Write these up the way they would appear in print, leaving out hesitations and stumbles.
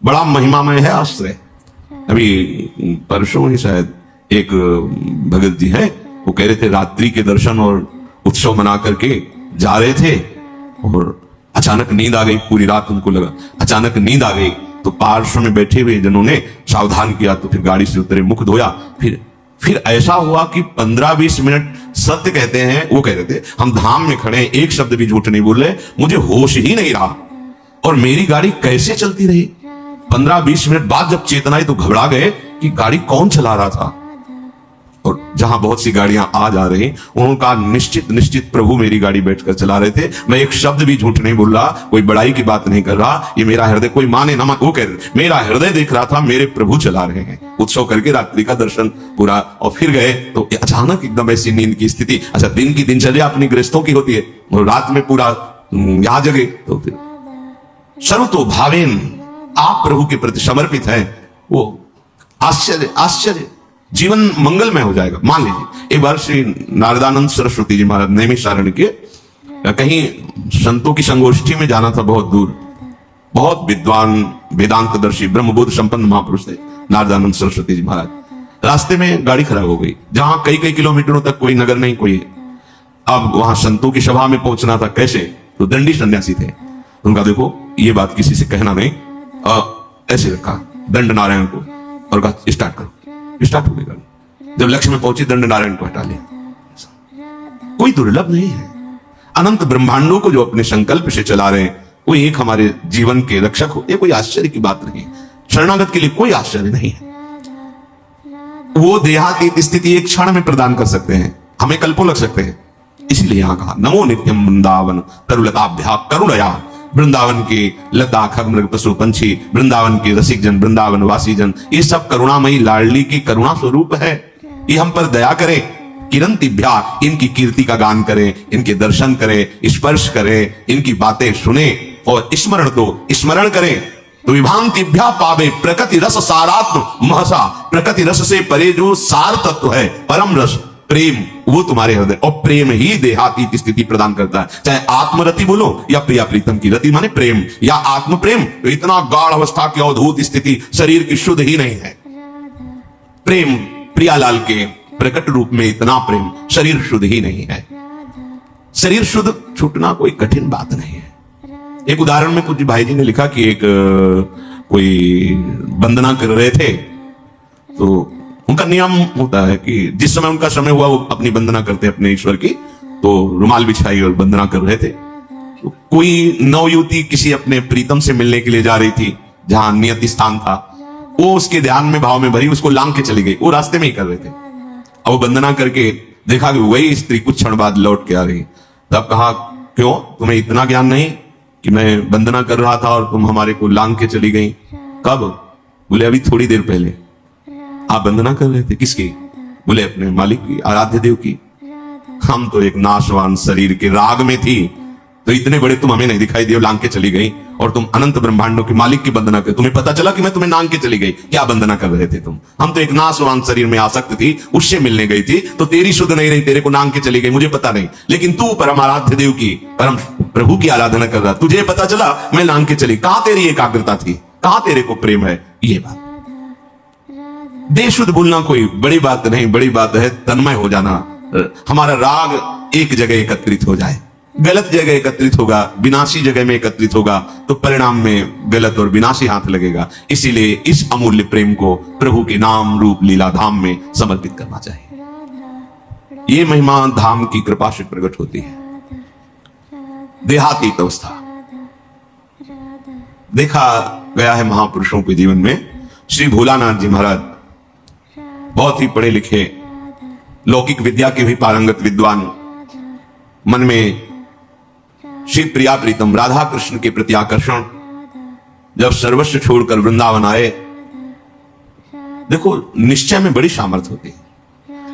बड़ा महिमामय है आश्रय। अभी परसों ही शायद एक भगत जी है, वो कह रहे थे रात्रि के दर्शन और उत्सव मना करके जा रहे थे और अचानक नींद आ गई। पूरी रात उनको लगा अचानक नींद आ गई, तो पार्श्व में बैठे हुए जनों ने सावधान किया, तो फिर गाड़ी से उतरे, मुख धोया। फिर ऐसा हुआ कि 15-20 मिनट सत्य कहते हैं, वो कह रहे थे हम धाम में खड़े हैं, एक शब्द भी झूठ नहीं बोल रहे, मुझे होश ही नहीं रहा और मेरी गाड़ी कैसे चलती रही। 15-20 मिनट बाद जब चेतना आई तो घबरा गए कि गाड़ी कौन चला रहा था। और जहां बहुत सी गाड़ियां आ जा रही, उन्होंने कहा निश्चित प्रभु मेरी गाड़ी बैठकर चला रहे थे, मैं एक शब्द भी झूठ नहीं बोल रहा, कोई बड़ाई की बात नहीं कर रहा, ये मेरा हृदय, कोई माने ना मान, वो कह रहे मेरा हृदय देख रहा था, मेरे प्रभु चला रहे हैं। उत्सव करके रात्रि का दर्शन पूरा और फिर गए तो अचानक एकदम ऐसी नींद की स्थिति। अच्छा, दिन की दिनचर्या अपनी गृहस्थों की होती है और रात में पूरा यहां जगे, तो फिर सर्वतो भावेन आप प्रभु के प्रति समर्पित है, वो आश्चर्य जीवन मंगलमय हो जाएगा। मान लीजिए एक बार श्री नारदानंद सरस्वती जी महाराज नैमिषारण्य के कहीं संतों की संगोष्ठी में जाना था, बहुत दूर, बहुत विद्वान वेदांतदर्शी ब्रह्मबोध संपन्न महापुरुष थे नारदानंद सरस्वती जी महाराज। रास्ते में गाड़ी खराब हो गई, जहां कई किलोमीटरों तक कोई नगर नहीं, कोई, अब वहां संतों की सभा में पहुंचना था, कैसे? तो दंडी सन्यासी थे, उनका देखो ये बात किसी से कहना नहीं, ऐसे रखा दंड नारायण को और कहा स्टार्ट करो, स्टार्ट हो गई गाड़ी। जब लक्ष्य में पहुंची दंड नारायण को हटा लिया। कोई दुर्लभ नहीं है, अनंत ब्रह्मांडों को जो अपने संकल्प से चला रहे हैं, वो एक हमारे जीवन के रक्षक हो, ये कोई आश्चर्य की बात नहीं। शरणागत के लिए कोई आश्चर्य नहीं है, वो देहातीत स्थिति एक क्षण में प्रदान कर सकते हैं, हमें कल्पों लग सकते हैं। इसलिए यहां कहा नमो नित्यम वृंदावन तरुलताभ्या करुणया। वृंदावन के लता खग मृग पशु पंछी, वृंदावन के रसिक जन, वृंदावन वासी जन, ये सब करुणामयी लाडली की करुणा स्वरूप है। ये हम पर दया करें, किरंतिभ्या, इनकी कीर्ति का गान करें, इनके दर्शन करें, स्पर्श करें, इनकी बातें सुने और स्मरण करें तो विभांतिभ्या पावे प्रकृति रस सारात्म महसा। प्रकृति रस से परे जो सार तत्व है, परम रस प्रेम, वो तुम्हारे हृदय, और प्रेम ही देहातीत स्थिति प्रदान करता है। चाहे आत्मरति बोलो या प्रिया प्रीतम की रति माने प्रेम, या आत्म प्रेम, तो इतना गाढ़ अवस्था की अवधूत स्थिति शरीर की शुद्ध ही नहीं है। प्रेम प्रियालाल के प्रकट रूप में इतना प्रेम, शरीर शुद्ध ही नहीं है। शरीर शुद्ध छूटना कोई कठिन बात नहीं है। एक उदाहरण में कुछ भाई जी ने लिखा कि एक कोई वंदना कर रहे थे, तो उनका नियम होता है कि जिस समय उनका समय हुआ वो अपनी वंदना करते अपने ईश्वर की, तो रुमाल बिछाई और वंदना कर रहे थे। तो कोई नवयुवती किसी अपने प्रीतम से मिलने के लिए जा रही थी, जहां नियति स्थान था, वो उसके ध्यान में भाव में भरी उसको लांग के चली गई, वो रास्ते में ही कर रहे थे। अब वो वंदना करके देखा कि वही स्त्री कुछ क्षण बाद लौट के आ रही, तब कहा क्यों, तुम्हें इतना ज्ञान नहीं कि मैं वंदना कर रहा था और तुम हमारे को लांग के चली गई? कब? बोले अभी थोड़ी देर पहले। आप वंदना कर रहे थे किसकी? बोले अपने मालिक की, आराध्य देव की। हम तो एक नाशवान शरीर के राग में थी, तो इतने बड़े तुम हमें नहीं दिखाई दिए, लांग के चली गई, और तुम अनंत ब्रह्मांडों के मालिक की वंदना कर, तुम्हें पता चला कि मैं तुम्हें लांग के चली गई, क्या वंदना कर रहे थे तुम? हम तो एक नाशवान शरीर में आसक्त थी, उससे मिलने गई थी, तो तेरी शुद्ध नहीं रही, तेरे को लांग के चली गई, मुझे पता नहीं। लेकिन तू परम आराध्य देव की, परम प्रभु की आराधना कर रहा, तुझे पता चला मैं लांग के चली, कहां तेरी एकाग्रता थी, कहां तेरे को प्रेम है? ये बात देह शुद्ध बोलना कोई बड़ी बात नहीं, बड़ी बात है तन्मय हो जाना। हमारा राग एक जगह एकत्रित हो जाए, गलत जगह एकत्रित होगा, विनाशी जगह में एकत्रित होगा, तो परिणाम में गलत और विनाशी हाथ लगेगा। इसीलिए इस अमूल्य प्रेम को प्रभु के नाम रूप लीला धाम में समर्पित करना चाहिए। ये महिमा धाम की कृपा से प्रकट होती है। देहातीत अवस्था देखा गया है महापुरुषों के जीवन में। श्री भोलानाथ जी महाराज बहुत ही पढ़े लिखे, लौकिक विद्या के भी पारंगत विद्वान, मन में श्री प्रिया प्रीतम राधा कृष्ण के प्रति आकर्षण, जब सर्वस्व छोड़कर वृंदावन आए। देखो निश्चय में बड़ी सामर्थ्य होती है।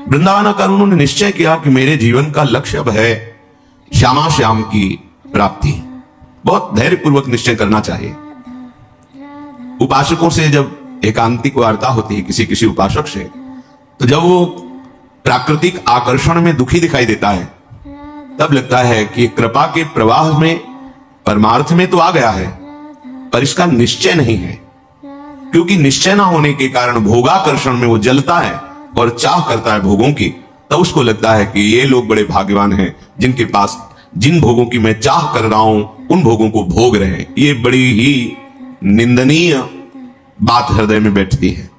वृंदावन आकर उन्होंने निश्चय किया कि मेरे जीवन का लक्ष्य अब है श्यामा श्याम की प्राप्ति। बहुत धैर्यपूर्वक निश्चय करना चाहिए। उपासकों से जब एकांतिक वार्ता होती है किसी किसी उपासक से, तो जब वो प्राकृतिक आकर्षण में दुखी दिखाई देता है, तब लगता है कि कृपा के प्रवाह में परमार्थ में तो आ गया है, पर इसका निश्चय नहीं है। क्योंकि निश्चय ना होने के कारण भोगाकर्षण में वो जलता है और चाह करता है भोगों की, तब उसको लगता है कि ये लोग बड़े भाग्यवान हैं जिनके पास जिन भोगों की मैं चाह कर रहा हूं उन भोगों को भोग रहे हैं। ये बड़ी ही निंदनीय बात हृदय में बैठती है,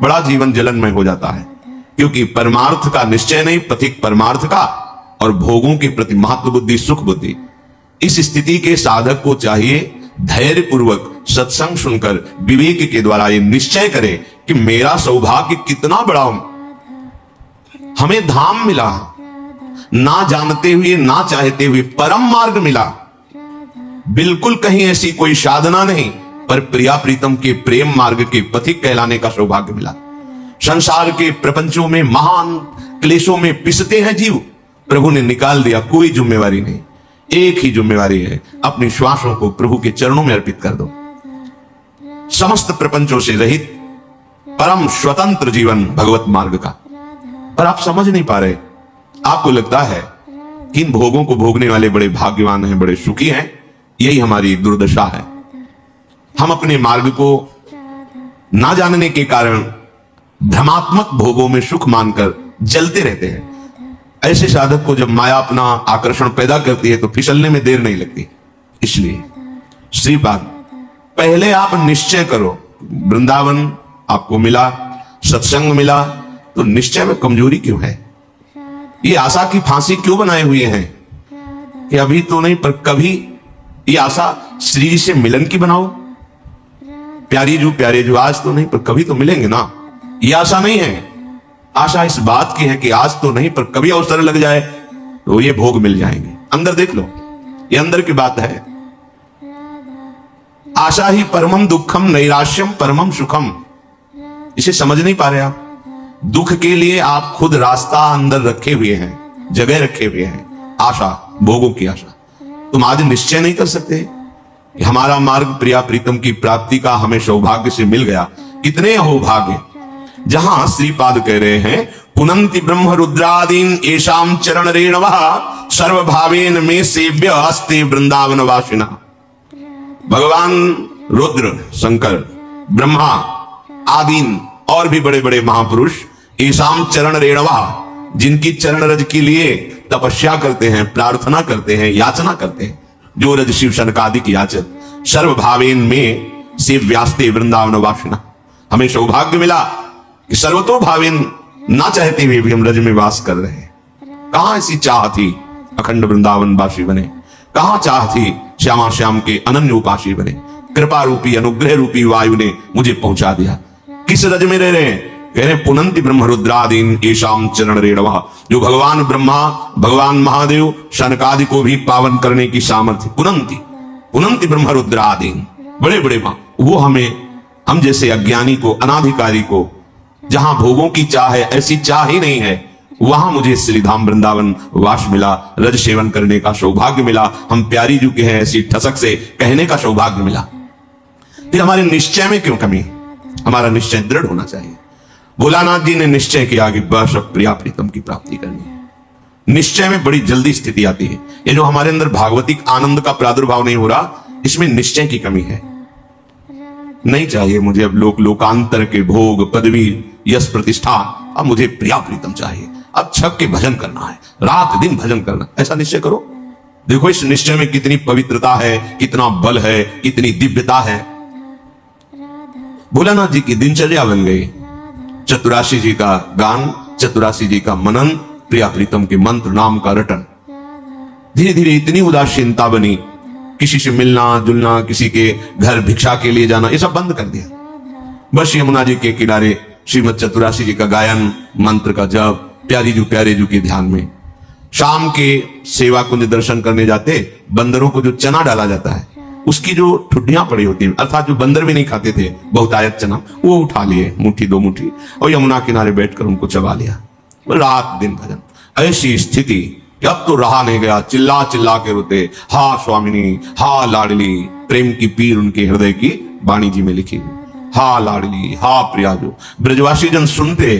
बड़ा जीवन जलनमय हो जाता है, क्योंकि परमार्थ का निश्चय नहीं, पथिक परमार्थ का, और भोगों के प्रति महत्व बुद्धि, सुख बुद्धि। इस स्थिति के साधक को चाहिए धैर्य पूर्वक सत्संग सुनकर विवेक के द्वारा ये निश्चय करे कि मेरा सौभाग्य कितना बड़ा, हमें धाम मिला, ना जानते हुए ना चाहते हुए परम मार्ग मिला। बिल्कुल कहीं ऐसी कोई साधना नहीं, पर प्रिया प्रीतम के प्रेम मार्ग के पथिक कहलाने का सौभाग्य मिला। संसार के प्रपंचों में महान क्लेशों में पिसते हैं जीव, प्रभु ने निकाल दिया, कोई जिम्मेवारी नहीं। एक ही जिम्मेवारी है, अपनी श्वासों को प्रभु के चरणों में अर्पित कर दो। समस्त प्रपंचों से रहित परम स्वतंत्र जीवन भगवत मार्ग का। पर आप समझ नहीं पा रहे, आपको लगता है कि इन भोगों को भोगने वाले बड़े भाग्यवान हैं, बड़े सुखी हैं। यही हमारी दुर्दशा है। हम अपने मार्ग को ना जानने के कारण भ्रमात्मक भोगों में सुख मानकर जलते रहते हैं। ऐसे साधक को जब माया अपना आकर्षण पैदा करती है तो फिसलने में देर नहीं लगती। इसलिए श्रीपाद, पहले आप निश्चय करो, वृंदावन आपको मिला, सत्संग मिला, तो निश्चय में कमजोरी क्यों है? ये आशा की फांसी क्यों बनाए हुए हैं कि अभी तो नहीं पर कभी? ये आशा श्री जी से मिलन की बनाओ, प्यारे जो आज तो नहीं पर कभी तो मिलेंगे ना। ये आशा नहीं है, आशा इस बात की है कि आज तो नहीं पर कभी अवसर लग जाए तो ये भोग मिल जाएंगे। अंदर देख लो, ये अंदर की बात है। आशा ही परमम दुखम नैराश्यम परमम सुखम। इसे समझ नहीं पा रहे आप। दुख के लिए आप खुद रास्ता अंदर रखे हुए हैं, जगह रखे हुए हैं, आशा, भोगों की आशा। तुम आज निश्चय नहीं कर सकते कि हमारा मार्ग प्रिया प्रीतम की प्राप्ति का हमें सौभाग्य से मिल गया। कितने हो भाग्य, जहां श्रीपाद कह रहे हैं पुनंति ब्रह्म रुद्रादीन येषाम चरण रेणवः सर्वभावेन में सेव्य अस्ते वृंदावन वासिना। भगवान रुद्र, शंकर, ब्रह्मा आदीन और भी बड़े बड़े महापुरुष येषाम चरण रेणवः, जिनकी चरण रज के लिए तपस्या करते हैं, प्रार्थना करते हैं, याचना करते हैं, जो रज शिव शनकादिक याचक, सर्वभावेन में सेव्यास्ते वृंदावन वासिना। हमें सौभाग्य मिला कि सर्वतो भावेन ना चाहते हुए भी हम रज में वास कर रहे हैं। कहां ऐसी चाह थी अखंड वृंदावन वासी बने, कहां चाह थी श्यामा श्याम के अनन्य उपासी बने। कृपा रूपी अनुग्रह रूपी वायु ने मुझे पहुंचा दिया। किस रज में रह रहे हैं? कह रहे पुनंति ब्रह्म रुद्रादीन येषाम चरण रेणवः, जो भगवान ब्रह्मा, भगवान महादेव, शनकादि को भी पावन करने की सामर्थ्य। पुनंति ब्रह्म रुद्रादीन, बड़े बड़े मां, वो हम जैसे अज्ञानी को, अनाधिकारी को, जहां भोगों की चाह है, ऐसी चाह ही नहीं है, वहां मुझे श्रीधाम वृंदावन वास मिला, रज सेवन करने का सौभाग्य मिला। हम प्यारी जू के हैं ऐसी ठसक से कहने का सौभाग्य मिला। फिर हमारे निश्चय में क्यों कमी? हमारा निश्चय दृढ़ होना चाहिए। भोलानाथ जी ने निश्चय किया कि बस अब प्रिया प्रीतम की प्राप्ति करनी है। निश्चय में बड़ी जल्दी स्थिति आती है। ये जो हमारे अंदर भागवतिक आनंद का प्रादुर्भाव नहीं हो रहा, इसमें निश्चय की कमी है। नहीं चाहिए मुझे अब लोकांतर के भोग, पदवी, यश, प्रतिष्ठा, अब मुझे प्रिया प्रीतम चाहिए। अब छक के भजन करना है, रात दिन भजन करना, ऐसा निश्चय करो। देखो इस निश्चय में कितनी पवित्रता है, कितना बल है, कितनी दिव्यता है। भोलानाथ जी की दिनचर्या बन गई। चतुराशी जी का गान, चतुराशी जी का मनन, प्रिया प्रीतम के मंत्र नाम का रटन। धीरे धीरे इतनी उदासीनता बनी, किसी से मिलना जुलना, किसी के घर भिक्षा के लिए जाना, ये सब बंद कर दिया। बस यमुना जी के किनारे श्रीमद चतुराशी जी का गायन, मंत्र का जप, प्यारे जू के ध्यान में। शाम के सेवा कुंज दर्शन करने जाते, बंदरों को जो चना डाला जाता है, उसकी जो ठुड्डियां पड़ी होती हैं, अर्थात जो बंदर भी नहीं खाते थे, बहुतायत चना, वो उठा लिए, मुट्ठी दो मुट्ठी, और यमुना किनारे बैठकर उनको चबा लिया। रात दिन भजन। ऐसी स्थिति कि अब तो रहा नहीं गया, चिल्ला चिल्ला के रोते, हा स्वामिनी, हा लाडली। प्रेम की पीर उनके हृदय की वाणी जी में लिखी, हा लाडली, हा प्रियाजू। ब्रजवासी जन सुनते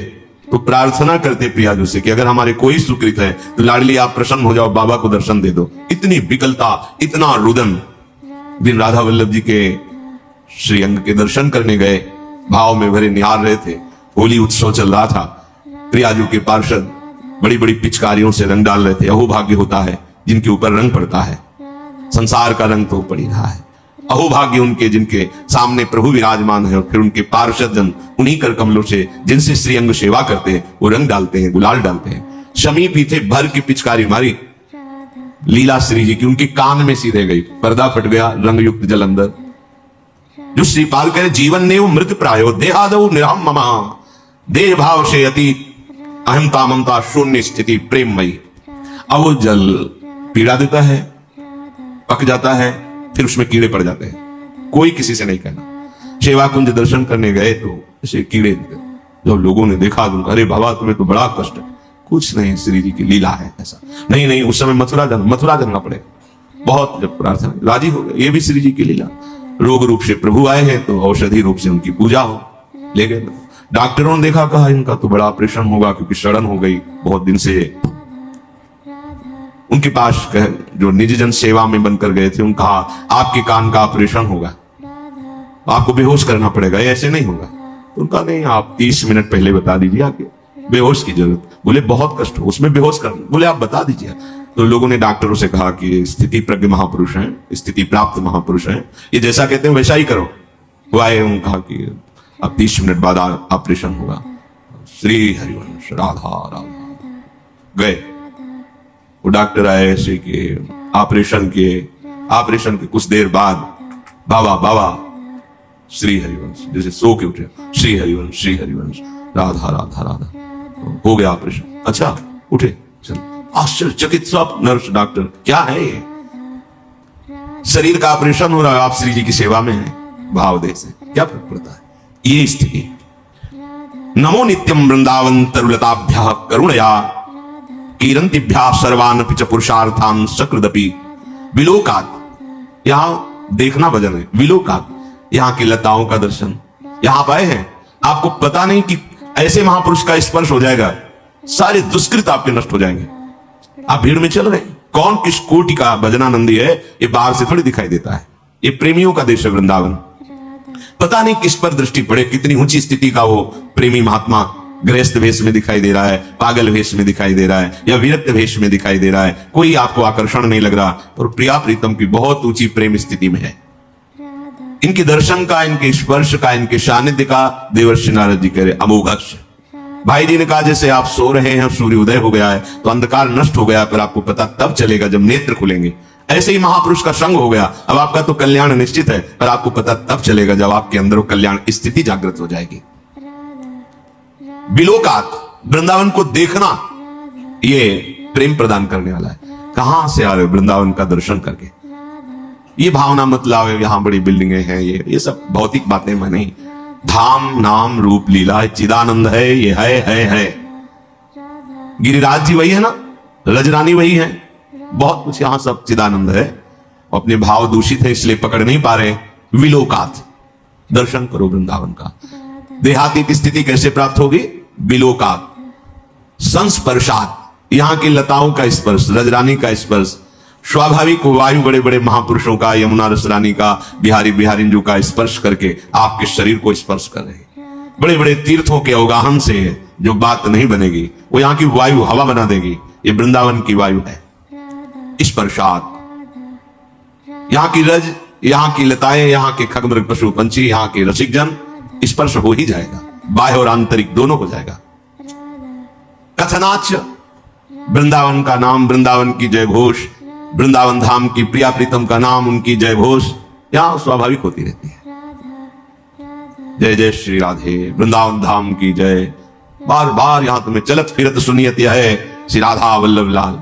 तो प्रार्थना करते प्रियाजू से कि अगर हमारे कोई सुकृत है तो लाडली आप प्रसन्न हो जाओ, बाबा को दर्शन दे दो। इतनी विकलता, इतना रुदन। दिन राधा वल्लभ जी के श्री अंग के दर्शन करने गए, भाव में भरे निहार रहे थे। होली उत्सव चल रहा था। प्रियाजू के पार्षद बड़ी बड़ी पिचकारियों से रंग डाल रहे थे। अहोभाग्य होता है जिनके ऊपर रंग पड़ता है, संसार का रंग तो पड़ ही रहा है। अहोभाग्य उनके जिनके सामने प्रभु विराजमान है और फिर उनके पार्षद जन उन्हीं कर कमलों से जिनसे श्री अंग सेवा करते हैं वो रंग डालते हैं, गुलाल डालते हैं। शमी भी थे, भर की पिचकारी मारी लीला श्री जी की, उनके कान में सीधे गई, पर्दा फट गया, रंग युक्त जल अंदर। जो श्रीपाल कहे जीवन ने मृत प्रायो देहादो निराम ममा, देह भाव से अति अहमता ममता शून्य स्थिति प्रेममयी। अब वो जल पीड़ा देता है, पक जाता है, फिर उसमें कीड़े पड़ जाते हैं। कोई किसी से नहीं कहना। सेवा कुंज दर्शन करने गए तो ऐसे कीड़े, जब लोगों ने देखा तो अरे बाबा तुम्हें तो बड़ा कष्ट है। कुछ नहीं, श्री जी की लीला है ऐसा। नहीं, उस समय मथुरा जाना पड़े। बहुत जब प्रार्थना राजी हो गए, ये भी श्री जी की लीला। रोग रूप से प्रभु आए हैं तो औषधि रूप से उनकी पूजा हो, ले गए। डॉक्टरों ने देखा, कहा इनका तो बड़ा ऑपरेशन होगा क्योंकि सड़न हो गई बहुत दिन से। उनके पास जो निज जन सेवा में बनकर गए थे, उनका आपके कान का ऑपरेशन होगा, आपको बेहोश करना पड़ेगा, ऐसे नहीं होगा। तो उनका नहीं, आप 30 मिनट पहले बता दीजिए आके बेहोश की जरूरत। बोले बहुत कष्ट हो, उसमें बेहोश कर। बोले आप बता दीजिए। तो लोगों ने डॉक्टरों से कहा कि स्थिति प्रज्ञ महापुरुष हैं, स्थिति प्राप्त महापुरुष हैं, ये जैसा कहते हैं वैसा ही करो। वो आए, उन्होंने कहा कि अब 30 मिनट बाद ऑपरेशन होगा। श्री हरिवंश राधा राधा गए। वो डॉक्टर आए ऐसे कि ऑपरेशन के कुछ देर बाद बाबा श्री हरिवंश, जैसे सो के उठे, श्री हरिवंश राधा राधा राधा, हो गया ऑपरेशन। अच्छा उठे, आश्चर्यचकित सब नर्स डॉक्टर, क्या है ये? शरीर का ऑपरेशन हो रहा है, आप श्री जी की सेवा में हैं, भाव देश से क्या फर्क पड़ता है? ये स्थिति। नमो नित्यम वृंदावन तरुलताभ्यः करुणया कीरंतिभ्यः सर्वान् पिच पुरुषार्थान् सकृदपि विलोकात्। यहां देखना भजन है, विलोकात्, यहां की लताओं का दर्शन। यहां पाए हैं, आपको पता नहीं कि ऐसे महापुरुष का स्पर्श हो जाएगा, सारे दुष्कृत आपके नष्ट हो जाएंगे। आप भीड़ में चल रहे हैं, कौन किस कोटि का भजनानंदी है ये बाहर से थोड़ी दिखाई देता है। ये प्रेमियों का देश है वृंदावन। पता नहीं किस पर दृष्टि पड़े, कितनी ऊंची स्थिति का वो प्रेमी महात्मा गृहस्थ वेश में दिखाई दे रहा है, पागल वेश में दिखाई दे रहा है, या विरक्त वेश में दिखाई दे रहा है, कोई आपको आकर्षण नहीं लग रहा, और प्रिया प्रीतम की बहुत ऊंची प्रेम स्थिति में है। इनके दर्शन का, इनके स्पर्श का, इनके सानिध्य का देवर्षि नारद जी कह रहे अमोघक्ष। भाई जी ने कहा जैसे आप सो रहे हैं, सूर्य उदय हो गया है तो अंधकार नष्ट हो गया, पर आपको पता तब चलेगा जब नेत्र खुलेंगे। ऐसे ही महापुरुष का संग हो गया, अब आपका तो कल्याण निश्चित है, पर आपको पता तब चलेगा जब आपके अंदर कल्याण स्थिति जागृत हो जाएगी। विलोकात, वृंदावन को देखना, ये प्रेम प्रदान करने वाला है। कहां से आ रहे वृंदावन का दर्शन करके? ये भावना मत लाओ यहां बड़ी बिल्डिंगें हैं, ये सब भौतिक बातें में नहीं। धाम नाम रूप लीला चिदानंद है, ये है। गिरिराज जी वही है ना, रजरानी वही है, बहुत कुछ यहां सब चिदानंद है। अपने भाव दूषित है इसलिए पकड़ नहीं पा रहे। विलोकात, दर्शन करो वृंदावन का। देहाती की स्थिति कैसे प्राप्त होगी? विलोकात, संस्पर्शात, यहां की लताओं का स्पर्श, रजरानी का स्पर्श, स्वाभाविक वायु बड़े बड़े महापुरुषों का, यमुना रसरानी का, बिहारी बिहारिंजू का स्पर्श करके आपके शरीर को स्पर्श कर रहे हैं। बड़े बड़े तीर्थों के अवगाहन से जो बात नहीं बनेगी वो यहाँ की वायु हवा बना देगी। ये वृंदावन की वायु है। स्पर्शात, यहाँ की रज, यहाँ की लताएं, यहाँ के खगमृग पशु पंछी, यहाँ के रसिक जन, स्पर्श हो ही जाएगा, बाह्य और आंतरिक दोनों हो जाएगा। कथनाच, वृंदावन का नाम, वृंदावन की जय घोष, वृंदावन धाम की प्रिया प्रीतम का नाम, उनकी जय घोष यहां स्वाभाविक होती रहती है। जय जय श्री राधे, वृंदावन धाम की जय। बार बार यहां तुम्हें चलत फिरत सुनियत है श्री राधा वल्लभ लाल।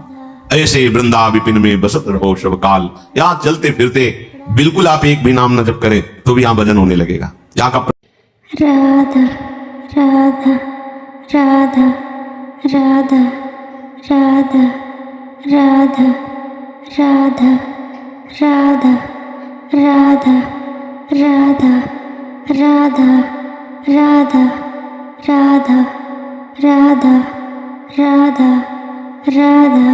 ऐसे वृंदा विपिन में बसत रहो शब काल। यहां चलते फिरते बिल्कुल आप एक भी नाम न जप करें तो भी यहां भजन होने लगेगा। यहाँ का राधा राधा राधा राधा राधा राधा राधा राधा राधा राधा राधा राधा राधा राधा राधा राधा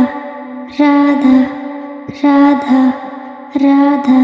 राधा राधा राधा